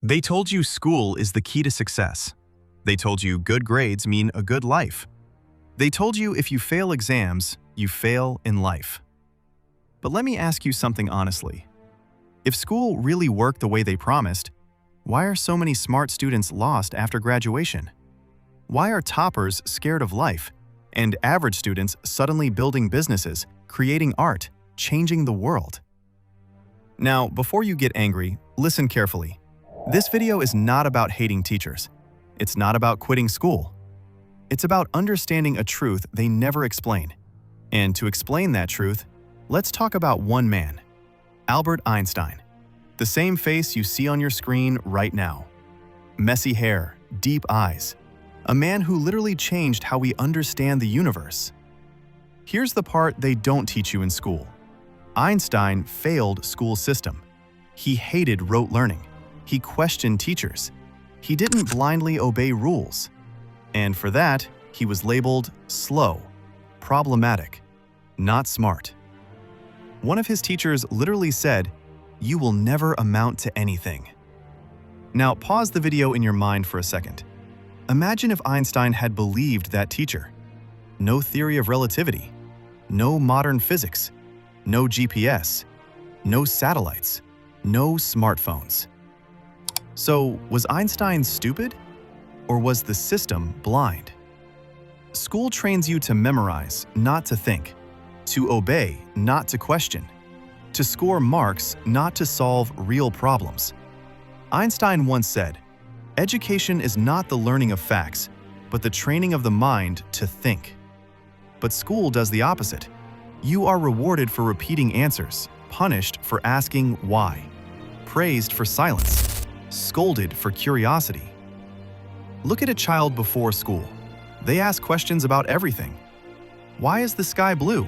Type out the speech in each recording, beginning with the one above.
They told you school is the key to success. They told you good grades mean a good life. They told you if you fail exams, you fail in life. But let me ask you something honestly. If school really worked the way they promised, why are so many smart students lost after graduation? Why are toppers scared of life, and average students suddenly building businesses, creating art, changing the world? Now, before you get angry, listen carefully. This video is not about hating teachers. It's not about quitting school. It's about understanding a truth they never explain. And to explain that truth, let's talk about one man, Albert Einstein. The same face you see on your screen right now. Messy hair, deep eyes. A man who literally changed how we understand the universe. Here's the part they don't teach you in school. Einstein failed school system. He hated rote learning. He questioned teachers. He didn't blindly obey rules. And for that, he was labeled slow, problematic, not smart. One of his teachers literally said, "You will never amount to anything." Now pause the video in your mind for a second. Imagine if Einstein had believed that teacher. No theory of relativity, no modern physics, no GPS, no satellites, no smartphones. So, was Einstein stupid? Or was the system blind? School trains you to memorize, not to think, to obey, not to question, to score marks, not to solve real problems. Einstein once said, "Education is not the learning of facts, but the training of the mind to think." But school does the opposite. You are rewarded for repeating answers, punished for asking why, praised for silence, scolded for curiosity. Look at a child before school. They ask questions about everything. Why is the sky blue?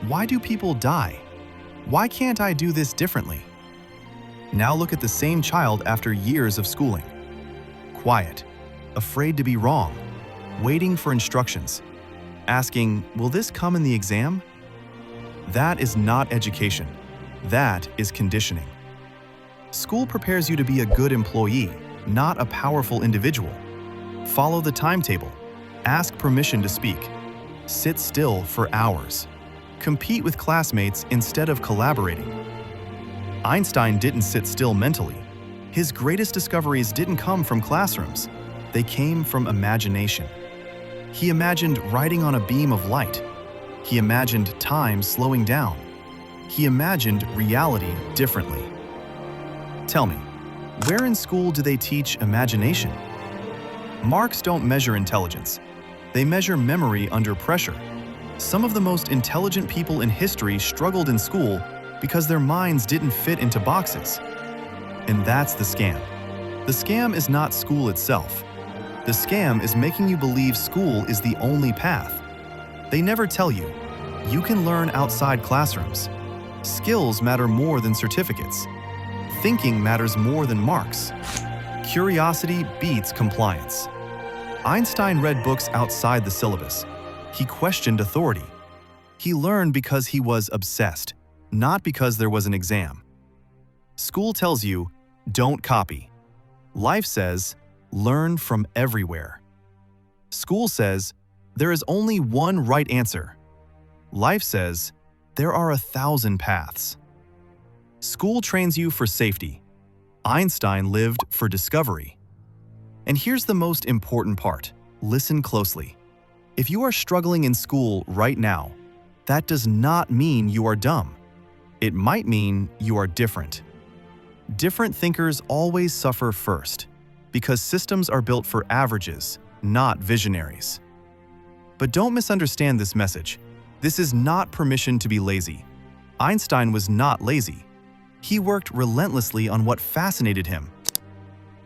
Why do people die? Why can't I do this differently? Now look at the same child after years of schooling. Quiet, afraid to be wrong, waiting for instructions, asking, "Will this come in the exam?" That is not education. That is conditioning. School prepares you to be a good employee, not a powerful individual. Follow the timetable. Ask permission to speak. Sit still for hours. Compete with classmates instead of collaborating. Einstein didn't sit still mentally. His greatest discoveries didn't come from classrooms. They came from imagination. He imagined riding on a beam of light. He imagined time slowing down. He imagined reality differently. Tell me, where in school do they teach imagination? Marks don't measure intelligence. They measure memory under pressure. Some of the most intelligent people in history struggled in school because their minds didn't fit into boxes. And that's the scam. The scam is not school itself. The scam is making you believe school is the only path. They never tell you, you can learn outside classrooms. Skills matter more than certificates. Thinking matters more than marks. Curiosity beats compliance. Einstein read books outside the syllabus. He questioned authority. He learned because he was obsessed, not because there was an exam. School tells you, don't copy. Life says, learn from everywhere. School says, there is only one right answer. Life says, there are 1,000 paths. School trains you for safety. Einstein lived for discovery. And here's the most important part. Listen closely. If you are struggling in school right now, that does not mean you are dumb. It might mean you are different. Different thinkers always suffer first, because systems are built for averages, not visionaries. But don't misunderstand this message. This is not permission to be lazy. Einstein was not lazy. He worked relentlessly on what fascinated him.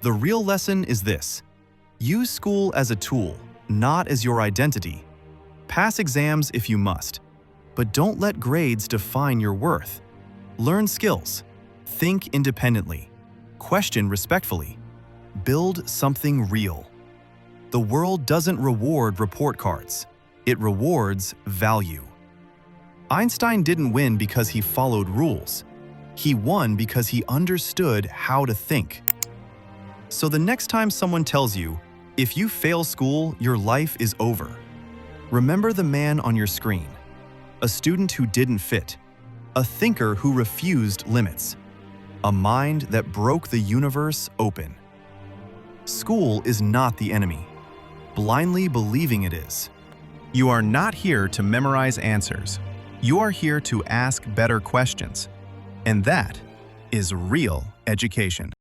The real lesson is this: use school as a tool, not as your identity. Pass exams if you must, but don't let grades define your worth. Learn skills, think independently, question respectfully, build something real. The world doesn't reward report cards, it rewards value. Einstein didn't win because he followed rules. He won because he understood how to think. So the next time someone tells you, if you fail school, your life is over, remember the man on your screen, a student who didn't fit, a thinker who refused limits, a mind that broke the universe open. School is not the enemy, blindly believing it is. You are not here to memorize answers. You are here to ask better questions. And that is real education.